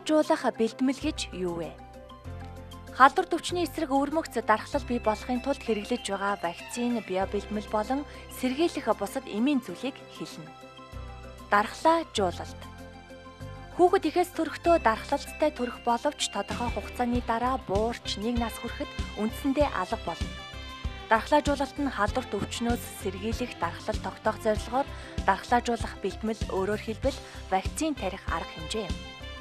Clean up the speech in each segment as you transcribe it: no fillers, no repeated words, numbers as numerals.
дархлаажуулах бэлтгэл гэж юу вэ? Халдвар төвчний эсрэг өвөрмөгц дархлал бий болохын тулд хэрэглэж байгаа вакцин, биобэлтгэл болон сэргийлэх бусад эмийн зүйлийг хэлнэ. Дархлаажуулалт. Хүүхэд ихэс төрөхдөө дархлалттай төрөх боловч тодорхой хугацааны дараа буурч нэг нас хүрэхэд үндсэндээ алга болно. Дархлаажуулалт нь халдвар төвчнөөс сэргийлэх дархлал тогтоох зорилгоор дархлаажуулах бэлтгэл, өөрөөр хэлбэл вакцин тарих арга хэмжээ юм.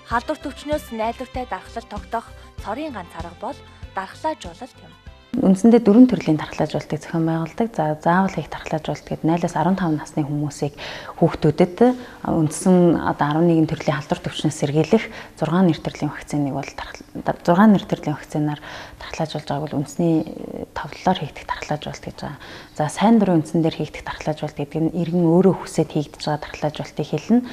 Халдвар төвчнөөс найдвартай дархлал тогтоох цорын ганц арга бол дархлаажуулалт юм. Үндсэндээ 4 төрлийн дархлаажуулалтыг зохион байгуулдаг. Заавал хийх дархлаажуулалт гэдэг 0-15 насны хүмүүсийг хүүхдүүдэд үндсэн 11 төрлийн халдвар төвчнөөс сэргийлэх 6 нэр төрлийн вакциныг бол 6 нэр төрлийн вакцинаар дархлаажуулж байгааг бол үндэсний товлолоор хийгдэх дархлаажуулалт гэж байгаа. За сайн дурын үндсэн дээр хийгдэх дархлаажуулалт гэдэг нь иргэн өөрөө хүсээд хийгдэж байгаа дархлаажуулалтыг хэлнэ.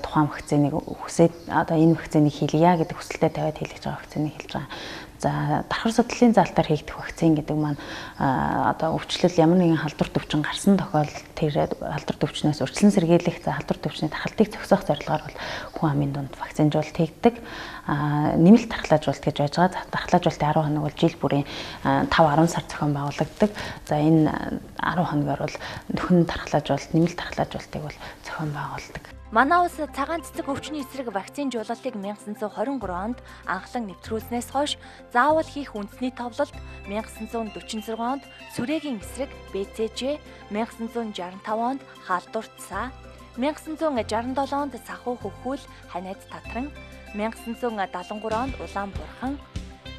Тухайн вакциныг хүсээд энэ вакциныг хийлье гэдэг хүсэлтэд тавиад хийлгэж байгаа вакциныг хэлж байгаа. За давхар судлалын залтаар хийгдэх вакцин гэдэг маань өвчлөл ямар нэгэн халдвар төвчин гарсан тохиолдолд тэр халдвар төвчнөөс урьдчилан сэргийлэх, халдвар төвчний дархлалтыг зохицох зорилгоор бол хүн амын дунд вакцинжуулалт хийгддэг. Нэмэлт дархлаажуулалт гэж байж байгаа. Дархлаажуулалтын 10 хоног бол жил бүрийн 5-10 сар зохион байгуулагддаг. За энэ 10 хоногор бол нөхөн дархлаажуулалт, нэмэлт дархлаажуулалтыг бол зохион байгуулдаг. Манай улс цагаан цэцэг өвчний эсрэг вакцинжуулалтыг 1923 онд анхлан нэвтрүүлснээс хойш заавал хийх үндэсний товлолт 1946 онд сүрээгийн эсрэг BCG, 1965 онд халдвар цаа, 1967 онд сахуу хөхүүл ханиад татран, 1973 онд улаан бурхан,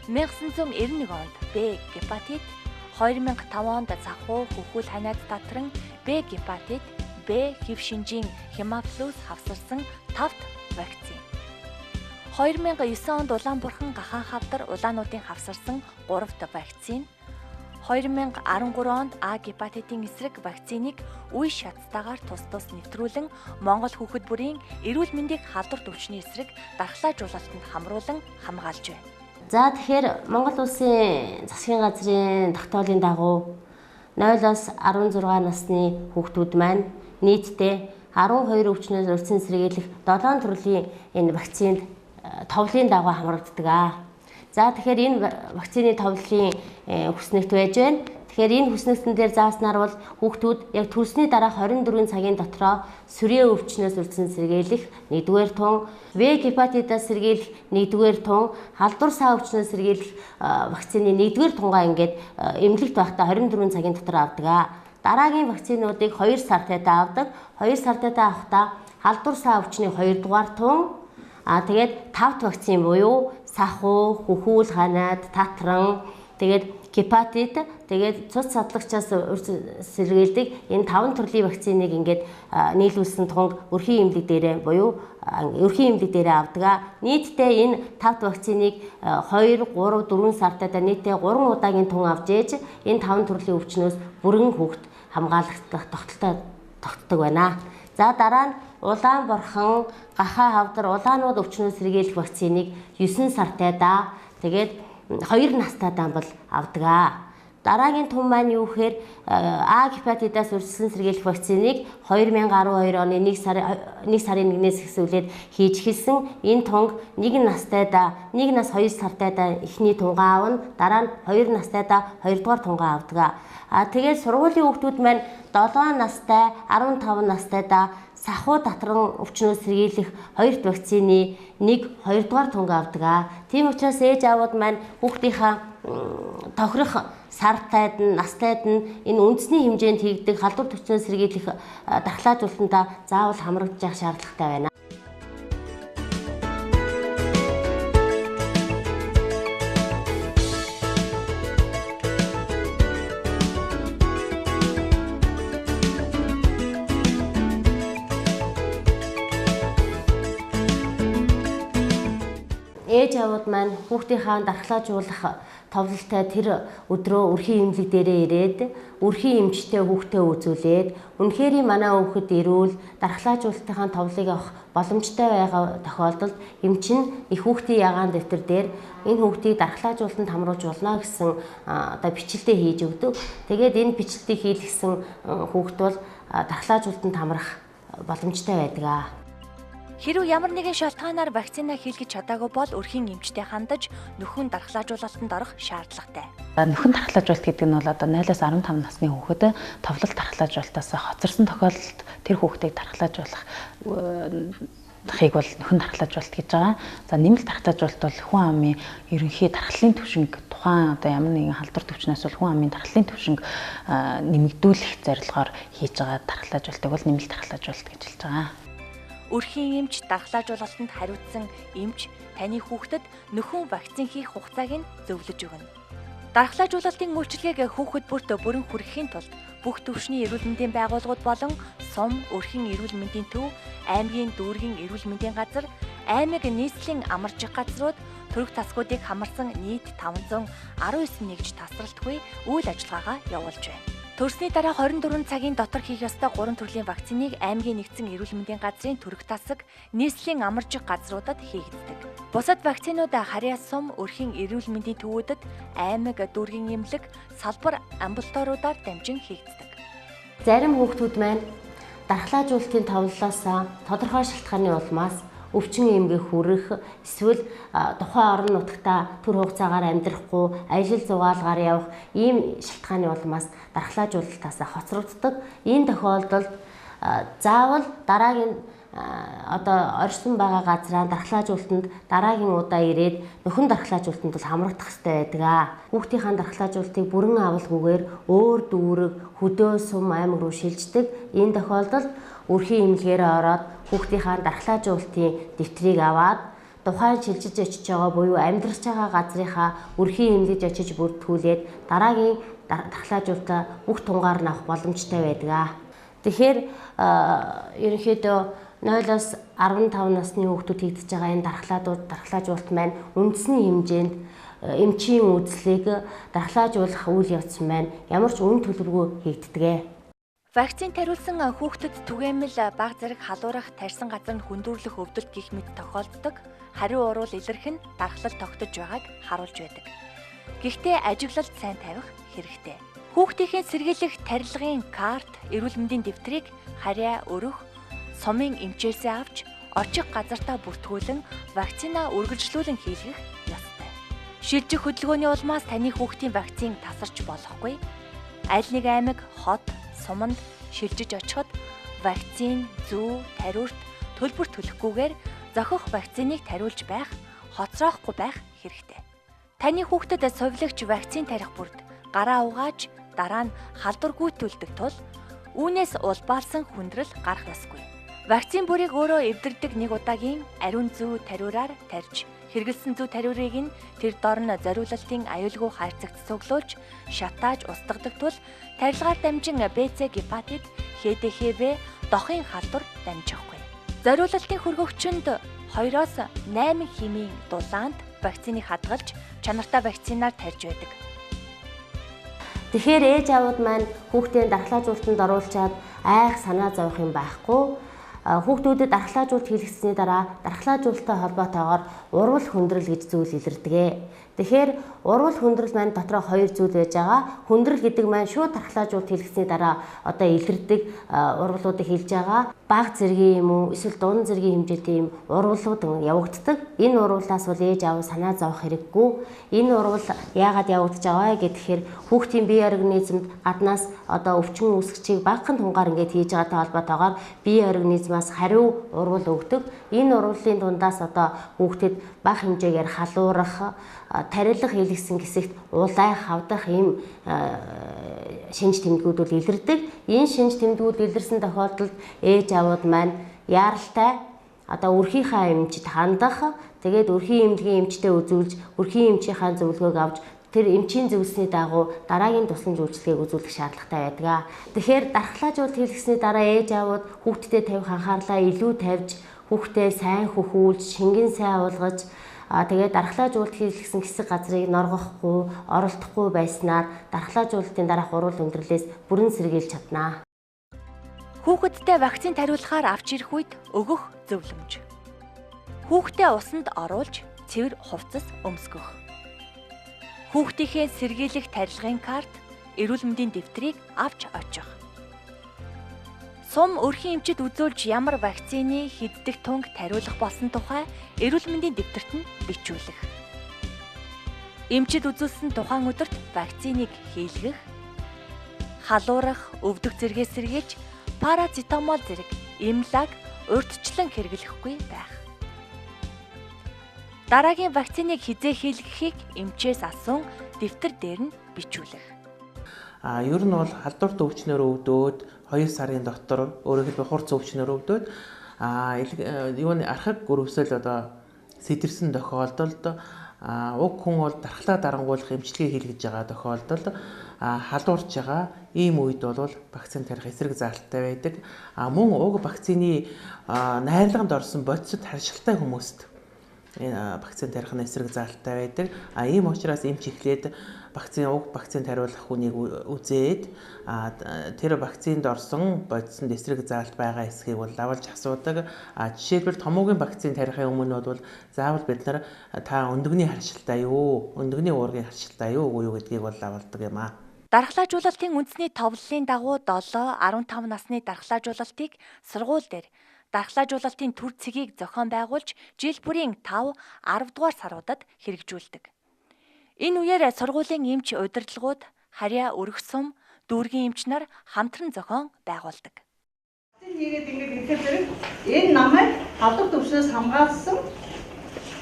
1991 онд Б гепатит, 2005 онд сахуу хөхүүл ханиад татран, Б гепатит, Б хэв шинжийн хемофилус хавсарсан 5 вакцин. 2009 онд улаан бурхан гахаан хавдар улаануудын хавсарсан 3 вакцин. 2013 онд А гепатитын эсрэг вакциныг үе шатстайгаар тус нэвтрүүлэн Монгол хүүхэд бүрийн эрүүл мэндийг халдвар төвчний эсрэг дархлаажуулалтанд хамруулан хамгаалж байна. За тэгэхээр Монгол улсын засгийн газрын тогтоолын дагуу 0-16 насны хүүхдүүд маань нийтдээ 12 өвчнөөс урьдчилан сэргийлэх 7 төрлийн энэ вакцинд товлын дагуу хамрагддаг. За тэгэхээр энэ вакцины товлын хүснэгт байж байна. Тэгэхээр энэ хүснэгтэн дээр зааснаар бол хүүхдүүд яг төрсний дараах 24 цагийн дотроо сүрээ өвчнөөс урьдчилан сэргийлэх 1-р тун, В гепатитаас сэргийлэх 1-р тун, халдвар саа өвчнөөс сэргийлэх вакцины 1-р тунгаа ингээд эмнэлэгт байхдаа 24 цагийн дотор авдаг. Дараагийн вакцинуудыг 2 сартайдаа авдаг. 2 сартайдаа авахдаа халдвар саа өвчний 2-р тун, тэгээд 5 вакцин буюу сахуу, хөхүүл ханиад, татран, тэгээд гепатит, тэгээд цус садлагчаас сэргийлдэг энэ 5 төрлийн вакциныг ингээд нийлүүлсэн тунг өрхийн эмнэлэг дээрээ буюу өрхийн эмнэлэг дээрээ авдаг. Нийтдээ энэ 5 вакциныг 2, 3, 4 сартайдаа нийтдээ 3 удаагийн тун авч ээж энэ 5 төрлийн өвчнөөс бүрэн хүүхд хамгаалагдах тогтдог байна. За дараа нь улаан бурхан, гахаа хавдар, улаанууд өвчнөөс сэргийлэх вакциныг 9 сартайдаа тэгээд 2 настайдаа бол авдаг. Дараагийн тун маань юу гэхээр А гепатитаас урьдчилан сэргийлэх вакциныг 2012 оны 1 сарын 1-ээс эхлүүлээд хийж эхэлсэн. Энэ тунг 1 настайдаа 1 нас 2 сартайдаа эхний тунгаа авна. Дараа нь 2 настайдаа 2-р тунгаа авдаг. Тэгээд сургуулийн хүүхдүүд маань 7 настай, 15 настайдаа сахуу татран өвчнөөс сэргийлэх 2 вакцины 1-2-р тунгаа авдаг. Тийм учраас ээж аавууд маань хүүхдийнхаа тохирох сартайд нь, настайд нь энэ үндэсний хэмжээнд хийгдэг халдвар төвчнөөс сэргийлэх дархлаажуулалтанд заавал хамрагдаж явах шаардлагатай байна. Ээж аавууд маань хүүхдийнхаа дархлаажуулах товлолтой тэр өдрөө өрхийн эмнэлэг дээрээ ирээд өрхийн эмчтэй хүүхдээ үзүүлээд үнэхээр манай хүүхэд эрүүл дархлаажуулалтынхаа товлыг авах боломжтой байгаа тохиолдолд эмч нь их хүүхдийн ягаан дэвтэр дээр энэ хүүхдийг дархлаажуулалтанд хамруулж болно гэсэн бичлэлээ хийж өгдөг. Тэгээд энэ бичлэлийг хийлгэсэн хүүхэд бол дархлаажуулалтанд хамрах боломжтой байдаг. Хэрв ямар нэгэн шалтгаанаар вакцина хийлгэж чадаагүй бол өрхийн эмчтэй хандаж нөхөн дархлаажуулалтанд орох шаардлагатай. Нөхөн дархлаажуулалт гэдэг нь бол одоо 0-15 насны хүүхэд товлол дархлаажуулалтаас хоцорсон тохиолдолд тэр хүүхдийг дархлаажуулах хийг бол нөхөн дархлаажуулалт гэж байгаа. За нэмэлт дархлаажуулалт бол хүн амын ерөнхий дархлын түвшинг тухайн одоо ямар нэгэн халдвар төвчнөөс бол хүн амын дархлын түвшинг нэмэгдүүлэх зорилгоор хийж байгаа дархлаажуулалтыг бол нэмэлт дархлаажуулалт гэж хэлж байгаа. Өрхийн эмч дархлаажуулалтанд хариуцсан эмч таны хүүхдэд нөхөн вакцин хийх хугацааг нь зөвлөж өгнө. Дархлаажуулалтын үйлчилгээг хүүхэд бүрт бүрэн хүргэхийн тулд бүх түвшний эрүүл мэндийн байгууллагууд болон сум, өрхийн эрүүл мэндийн төв, аймгийн дүүргийн эрүүл мэндийн газар, аймаг нийслэлийн амаржих газрууд төрөх тасгуудыг хамарсан нийт 519 нэгж тасралтгүй үйл ажиллагаагаа явуулж байна. Төрсний дараа 24 цагийн дотор хийх ёстой 3 төрлийн вакциныг аймгийн нэгдсэн эрүүл мэндийн газрын төрөх тасаг, нийслэлийн амаржих газруудад хийгддэг. Бусад вакцинууд харьяа сум, өрхийн эрүүл мэндийн төвүүдэд аймаг дүүргийн эмнэлэг, салбар амбулаториудаар дамжин хийгддэг. Зарим хүүхдүүд маань дархлаажуулалтын товлолоос тодорхой шалтгааны улмаас өвчин эмгэх хүрэх эсвэл тухайн орон нутагта төр хугацаагаар амьдрахгүй ажил зугаалгаар явах ийм шалтгааны улмаас дархлаажуулалтаас хоцрогддог. Энэ тохиолдолд заавал дараагийн оршин байгаа газраа дархлаажуулалтанд дараагийн удаа ирээд нөхөн дархлаажуулалтанд бол хамрагдах хэрэгтэй байдаг. Хүүхдийнхаа дархлаажуулалтыг бүрэн авалгүйгээр өөр дүүрэг, хөдөө сум аймаг руу шилждэг. Энэ тохиолдолд өрхийн эмнэлгээрээ ороод хүүхдийнхаа дархлаажуулалтын дэвтрийг аваад тухайн шилжиж очиж байгаа буюу амьдарч байгаа газрынхаа өрхийн эмнэлэгт очиж бүртгүүлээд дараагийн дархлаажуулалтаа бүх тунгаар нь авах боломжтой байдаг. Тэгэхээр ерөнхийдөө 0-15 насны хүүхдүүд хийгдэж байгаа энэ дархлаажуулалт маань үндэсний хэмжээнд эмчийн үзлийг дархлаажуулах үйл явц маань ямар ч үн төлбөргүй хийгддэг. Вакцин тариулсан хүүхдэд түгээмэл баг зэрэг халуурах, тарьсан газар нь хүндүрлэх өвдөлт гих мэт тохиолддог. Хариу урвал илэрх нь дархлал тогтож байгааг харуулж байдаг. Гэхдээ ажиглалт сайн тавих хэрэгтэй. Хүүхдийн сэргийлэх тарилгын карт, эрүүл мэндийн дэвтрийг харьяа өрөх, сумын эмчээсээ авч очих газартаа бүртгүүлэн вакцина үргэлжлүүлэн хийлгэх ёстой. Шилжих хөдөлгөөний улмаас таны хүүхдийн вакцин тасарч болохгүй. Аль нэг аймаг, хот, суманд шилжиж очиход вакцин, зүү, тариурт төлбөр төлөхгүйгээр зохих вакциныг тариулж байх, хоцроохгүй байх хэрэгтэй. Таны хүүхдэд сувилагч вакцин тарих бүрд гараа угааж дараа нь халдвар гүйцүүлдэг тул үүнээс улбаалсан хүндрэл гарах ёсгүй. Вакцин бүрийг өөрөө эвдэрдэг нэг удаагийн ариун зүү тариураар тарьж, хэрэгэлсэн зүү тариурыг нь тэр дор нь зориулалтын аюулгүй хайрцагт цуглуулж, шатааж устгадаг тул тарилгаар дамжин БЦ гепатит, ХДХВ дохын халдвар дамжихгүй. Зориулалтын хөргөгчөнд 2-8 хэмийн дулаанд вакциныг хадгалж, чанартай вакцинаар тарьж байдаг. Тэгэхээр ээж аауд маань хүүхдийн дархлаажуулалтанд оруулчаад айх санаа зовох юм байхгүй. Хүүхдүүдэд дархлаажуулалт хийлгэсний дараа дархлаажуулалттай холбоотойгоор урвал хүндрэл гэж зүйл илэрдэг. Тэгэхээр урвал хүндрэл маань дотроо хоёр зүйл байж байгаа. Хүндрэл гэдэг маань шууд дархлаажуулалт хийлгэсний дараа одоо илэрдэг урвалуудыг хэлж байгаа. Бага зэргийн юм уу эсвэл дунд зэргийн хэмжээтэй юм урвалууд явагддаг. Энэ урвалаас бол ээж аав санаа зовох хэрэггүй. Энэ урвал яагаад явагдаж байгаа гэхээр хүүхдийн бие организмд гаднаас одоо өвчин үүсгчийг багахан тунгаар ингэж хийж байгаатай холбоотойгоор бие организмаас хариу урвал өгдөг. Энэ урвалын дундаас одоо хүүхдэд бага хэмжээгээр халуурах, тарилга хийлгэсэн хэсэгт улайх, хавдах ийм шинж тэмдгүүд бол илэрдэг. Энэ шинж тэмдгүүд илэрсэн тохиолдолд ээж аауд маань яаралтай одоо өрхийнхаа эмчид хандах, тэгээд өрхийн эмнэлгийн эмчтэй үзүүлж, өрхийн эмчийнхаа зөвлөгөөг авч тэр эмчийн зөвлөсний дагуу дараагийн тусламж үйлчилгээг үзүүлэх шаардлагатай байдаг. Тэгэхээр дархлаажуулалт хийлгэсний дараа ээж аауд хүүхдэд тавих анхаарлаа илүү тавьж, хүүхдээ сайн хөхүүлж, шингэн сайн уулгаж, тэгээд дархлаажуулалт хийлгэсэн хэсэг газрыг норгохгүй, оролдохгүй байснаар дархлаажуулалтын дараах урвал хүндрэлээс бүрэн сэргийлж чаднаа. Хүүхэдтэй вакцин тариулахаар авч ирэх үед өгөх зөвлөмж. Хүүхдээ усанд оруулж цэвэр хувцас өмсгөх. Хүүхдийнхээ сэргийлэх тарилгын карт, эрүүл мэндийн дэвтрийг авч очих. Сум өрхийн эмчит үзүүлж ямар вакцины хийддэг тунг тариулах болсон тухай эрүүл мэндийн дэвтэрт нь бичүүлэх. Эмчит үзүүлсэн тухайн өдөрт вакциныг хийлгэх, халуурах, өвдөх зэргээс сэргийлж парацетамол зэрэг эмлаг урьдчилан хэрэглэхгүй байх. Дараагийн вакциныг хизээ хийлгэхийг эмчээс асуун дэвтэр дээр нь бичүүлэх. Ер нь бол халдварт өвчнөр өвдөөд 2 сарын дотор өөрөөр хэлбэл хурц өвчнөр өвдөөд юуны архаг гөрөвсөл одоо сэтэрсэн тохиолдолд уг хүн бол дархлаа дарангуулах эмчилгээ хийлгэж байгаа тохиолдолд халуурч байгаа ийм үед бол вакцин тарих эсрэг зардалтай байдаг. Мөн уг вакцины найрлаганд орсон бодисод харшилтай хүмүүст вакцин тарих нь эсрэг зардалтай байдаг. Ийм учраас эмч эхлээд уг вакцин тариулах хүнийг үзээд тэр вакцинд орсон бодисонд эсрэг заалт байгаа эсхийг бол давалж асуудаг. Жишээлбэл томоогийн вакцин тарихын өмнө бол заавал бид нар та өндөгний харшилтай юу, өндөгний уургийн харшилтай юу үгүй юу гэдгийг бол давалдаг юм аа. Дархлаажуулалтын үндэсний товлолын дагуу 7-15 насны дархлаажуулалтыг сургууль дээр дархлаажуулалтын төр цэгийг зохион байгуулж жил бүрийн 5-10 дугаар саруудад хэрэгжүүлдэг. Энэ үеэр сургуулийн эмч удирдлагууд харьяа өргөх сум дүүргийн эмч нар хамтран зохион байгуулдаг. Хийгээд ирэхээр энэ намайг халдвар төвшнөөс хамгаалсан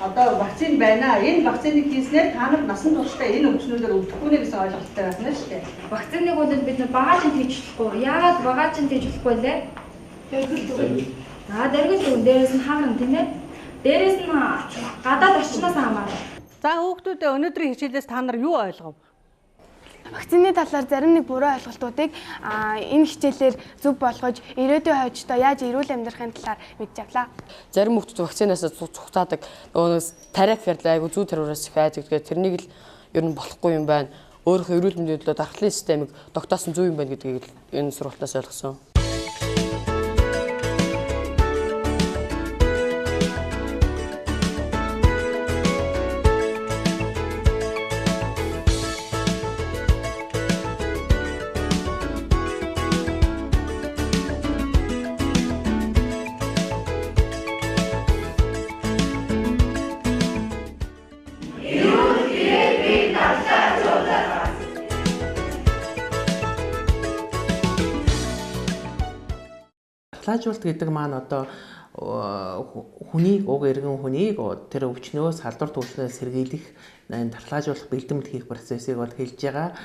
одоо вакцин байна. Энэ вакциныг хийснээр та нар насан туршдаа энэ өвчнүүдээр өвдөхгүй нэ гэсэн ойлголттой байна шүү дээ. Вакциныг бол бид нар багаажин хийж болохгүй. Яагаад багаажин хийж болохгүй лээ? Дэргэл дээрээс нь хаагна тийм ээ. Дээрээс нь гадаад орчноос хамаарна. За хүүхдүүдээ өнөөдрийн хичээлээс та нар юу ойлгов? Вакцины талаар зарим нэг буруу ойлголтуудыг энэ хичээлээр зөв болгож ирээдүйн хойчдоо яаж эрүүл амьдрахын талаар мэдж авлаа. Зарим хүмүүс вакцинаас цугтаадаг нөгөөс тариах гэрлээ айгу зүү тариураас их айдаг. Тэгэхээр тэрнийг л ер нь болохгүй юм байна. Өөрийнхөө эрүүл мэндийн төлөө дархлын системийг тогтоосон зөв юм байна гэдгийг энэ сургалтаас ойлгосон. Дархлаажуулалт гэдэг маань одоо хүнийг уг иргэн хүнийг тэр өвчнөөс халдварт өвчнөөс сэргийлэх дархлаажуулах бэлтгэмж хийх процессыг бол хэлж байгаа.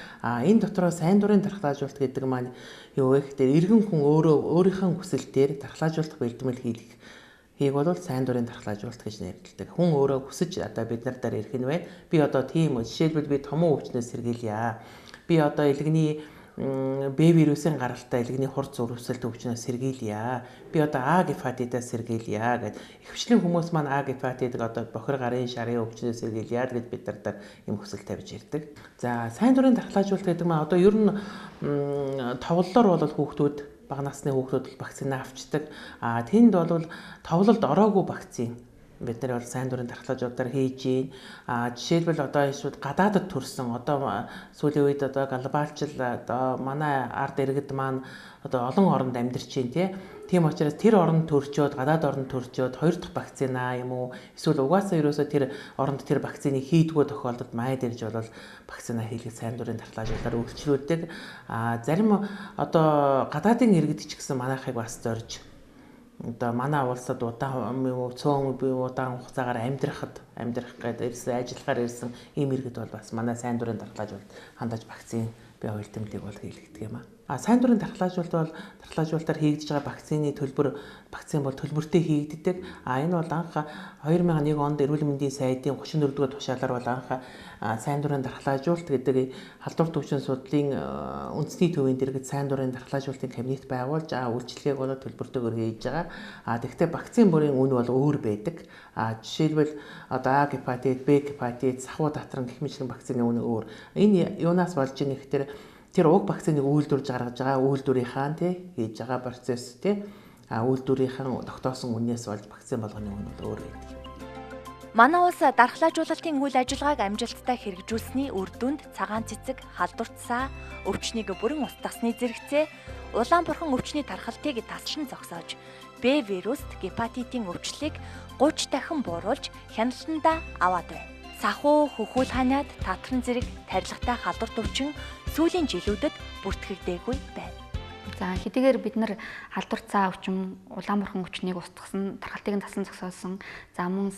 Энэ дотроо сайн дурын дархлаажуулалт гэдэг маань юу вэ гэхээр иргэн хүн өөрийнхөө хүсэлтээр дархлаажуулах бэлтгэмж хийх бол сайн дурын дархлаажуулалт гэж нэрлэдэг. Хүн өөрөө хүсэж одоо бид нар дээр ирэх нь байна. Би одоо тийм жишээлбэл би томоо өвчнөөс сэргийлье. Би одоо илгэний Б вирусын гаралтай илгэний хурц өрөвсөлт өвчнөөс сэргийлье. Би одоо А гепатитаас сэргийлье гэд ихвчлэн хүмүүс маань А гепатитыг одоо бохир гарын шарын өвчнөөс сэргийлье гэд бид нар ийм хүсэл тавьж ирдэг. За сайн дурын дархлаажуулалт гэдэг маань одоо ер нь товлолоор бол хүүхдүүд бага насны хүүхдүүд вакцины авчдаг. Тэнд бол товлолд ороогүй вакцин бид нар бол сайн дурын дархлаажуулалтаар хийж байна. Жишээлбэл одоо эсвэл гадаадд төрсэн одоо сүүлийн үед одоо глобалчл одоо манай ард иргэд маань одоо олон оронд амьдарч байна тийм учраас тэр оронд төрчөөд гадаад оронд төрчөөд 2 дахь вакцина юм уу эсвэл угаасаа ерөөсөө тэр оронд тэр вакциныг хийдгүү тохиолдолд майд ирж бол вакцина хийлгэж сайн дурын дархлаажуулалтаар өөрчлөлтөд зарим одоо гадаадын иргэд ч гэсэн манайхыг бас зорж одоо манай улсад удаан цөөн удаан хугацаагаар амьдрах гээд ирсэн ажиллахаар ирсэн ийм иргэд бол бас манай сайн дурын дархлаажуулалт хандаж вакцин бие уялдамтыг бол хийлгдэг юм аа. Сайн дурын дархлаажуулалтаар хийгдэж байгаа вакцин бол төлбөртэй хийгддэг. Энэ бол анх 2001 онд эрүүл мэндийн сайдын 34-р тушаалаар бол анх сайн дурын дархлаажуулалт гэдэг халдварт өвчин судлалын үндэсний төвийн дэргэд сайн дурын дархлаажуулалтын кабинет байгуулж үйлчлэгийг бол төлбөртэйгээр хийж байгаа. Тэгэхдээ вакцин бүрийн үн бол өөр байдаг. Жишээлбэл одоо А гепатит, Б гепатит, сахуу татран гэх мэт вакцины үн өөр. Энэ юунаас болж ийн гэхээр тэр уг вакциныг үйлдвэрлэж гаргаж байгаа үйлдвэрийнхаа хийж байгаа процесс үйлдвэрийнхаа тогтоосон үнээс болж вакцин болгоны үн бол өөр байдаг. Манай улс дархлаажуулалтын үйл ажиллагааг амжилттай хэрэгжүүлсэний үр дүнд цагаан цэцэг, халдвартсаа, өвчнийг бүрэн устгасны зэрэгцээ, улаан бурхан өвчний тархалтыг тасчин зогсоож, Б вируст гепатитын өвчлөлийг 30 дахин бууруулж хяналтандаа аваад байна. Сахуу, хөхүүл ханиад, татран зэрэг тарилгатай халдварт өвчин сүүлийн жилүүдэд бүртгэгдээгүй байна. За хэдийгээр бид нар халдвар цаа өвчин, улаан бурхан өвчнийг устгасан, тархалтыг тасан зогсоосон, за мөн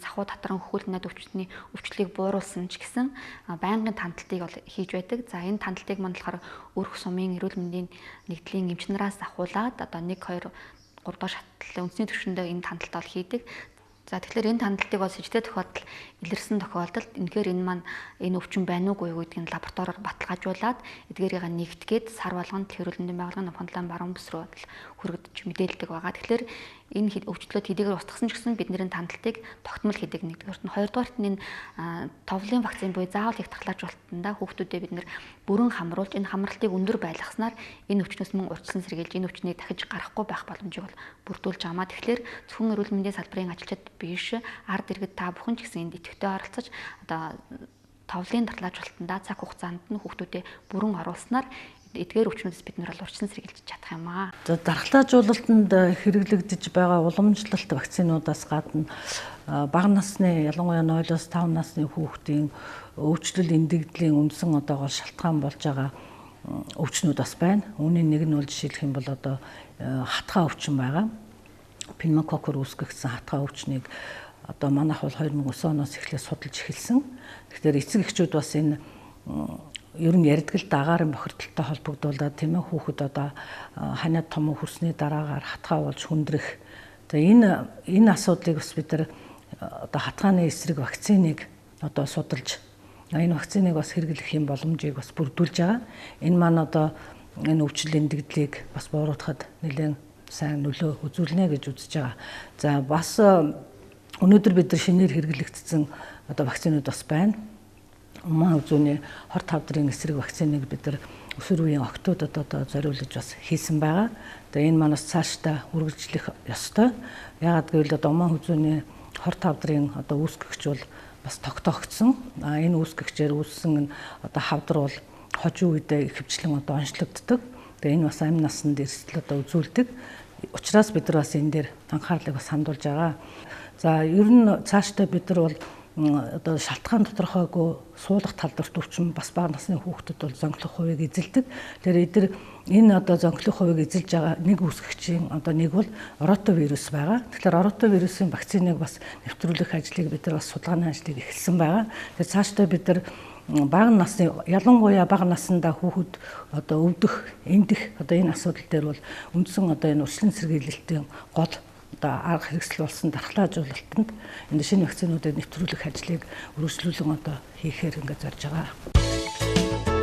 сахуу татран хөхүүлнэд өвчтний өвчлөлийг бууруулсан ч гэсэн байнгын тандалтыг бол хийж байдаг. За энэ тандалтыг мань болохоор өрх сумын эрүүл мэндийн нэгдлийн эмчнараас ахуулаад одоо 1, 2, 3 дахь шатлал үндэсний түвшиндээ энэ тандалтаа бол хийдэг. За тэгэхээр энэ тандалтыг бол сэжтэй тохиолдолд илэрсэн тохиолдолд үнэхээр энэ маань энэ өвчин байна уугүй гэдгийг лабораториор баталгаажуулаад эдгээрийг нэгтгээд сар болгонд эрүүл мэндийн байгууллагын хондлон баруун бүс рүү хүргэж мэдээлдэг байгаа. Тэгэхээр энэ өвчлөлт хэдийгээр устгасан ч гэсэн бидний тандалтыг тогтмол хийдэг нэгдүгээрт нь, хоёрдугаарт нь энэ товлын вакцин буюу заавал их дархлаажуулалтанда хүүхдүүдэд бид нэр бүрэн хамруулж энэ хамралтыг өндөр байлгаснаар энэ өвчнөөс мөн урьдчилан сэргийлж энэ өвчнийг дахиж гарахгүй байх боломжийг бол бүрдүүлж байгаа. Тэгэхээр зөвхөн эрүүл мэндийн салбарын ажилчид биш, ард иргэд та бүхэн ч гэсэн энд идэвхтэй оролцож одоо товлын дархлаажуулалтанда цаг хугацаанд нь хүүхдүүдэд бүрэн оруулснаар эдгээр өвчнүүдээс бид нар урьдчилан сэргийлж чадах юм аа. За дархлаажуулалтанд хэрэглэгдэж байгаа уламжлалт вакцинуудаас гадна бага насны ялангуяа 0-5 насны хүүхдийн өвчлөл эндэгдлийн үндсэн одоо гол шалтгаан болж байгаа өвчнүүд бас байна. Үүний нэг нь бол жишээлх юм бол одоо хатгаа өвчин байгаа. Пневмококкор үүсгэгдсэн хатгаа өвчнийг одоо манайх бол 2009 оноос эхлээд судалж эхэлсэн. Тэгэхээр эцэг эхчүүд бас энэ ер нь ярдгал дагаарын бохирдолтой холбогдуулаад тийм ээ хүүхэд одоо ханиад том хүрсний дараагаар хатгаа болж хүндрэх. Тэгээ энэ асуудлыг бас бид нар одоо хатгааны эсрэг вакциныг одоо судалж энэ вакциныг бас хэрэглэх юм боломжийг бас бүрдүүлж байгаа. Энэ маань одоо энэ өвчлөл эндэгдлийг бас бууруулахад нэлээд сайн нөлөө үзүүлнэ гэж үзэж байгаа. За бас өнөөдөр бид нар шинээр хэрэглэгдсэн одоо вакцинууд бас байна. Уман үзүүний хор тавдрын эсрэг вакциныг бид нар өсвөр үеийн охтуудад одоо зориулж бас хийсэн байгаа. Тэгээ энэ манаас цаашдаа үргэлжлэх ёстой. Яагаад гэвэл одоо уман үзүүний хор тавдрын одоо үүсгэгч бол бас тогтоогдсон. Энэ үүсгэгчээр үүссэн одоо хавдар бол хожим үедээ ихэвчлэн одоо онцлогддог. Тэгээ энэ бас амь насанд эрсдэл одоо үзүүлдэг. Учираас бид нар бас энэ дээр анхаарлыг бас хандуулж байгаа. За ер нь цаашдаа бид нар бол одоо шалтгаан тодорхойгүй суулгах талдварт өвчин бас бага насны хүүхдэд бол зонхлох хувийг эзэлдэг. Тэгэхээр энэ одоо зонхлох хувийг эзэлж байгаа нэг үүсгэгчийн одоо нэг бол ротовирус байгаа. Тэгэхээр ротовирусын вакциныг бас нэвтрүүлэх ажлыг бид нар бас судалгааны ажлыг эхэлсэн байгаа. Тэгэхээр цаашдаа бид нар бага насны ялангуяа бага наснда хүүхэд одоо өвдөх, эндэх одоо энэ асуудал дээр бол үндсэн одоо энэ урьдчилан сэргийлэлтийн гол одоо арга хэрэгсэл болсон дархлаажуулалтанд энэ шинэ вакцинуудыг нэвтрүүлэх ажлыг үргэлжлүүлэн одоо хийхээр ингээд зорж байгаа.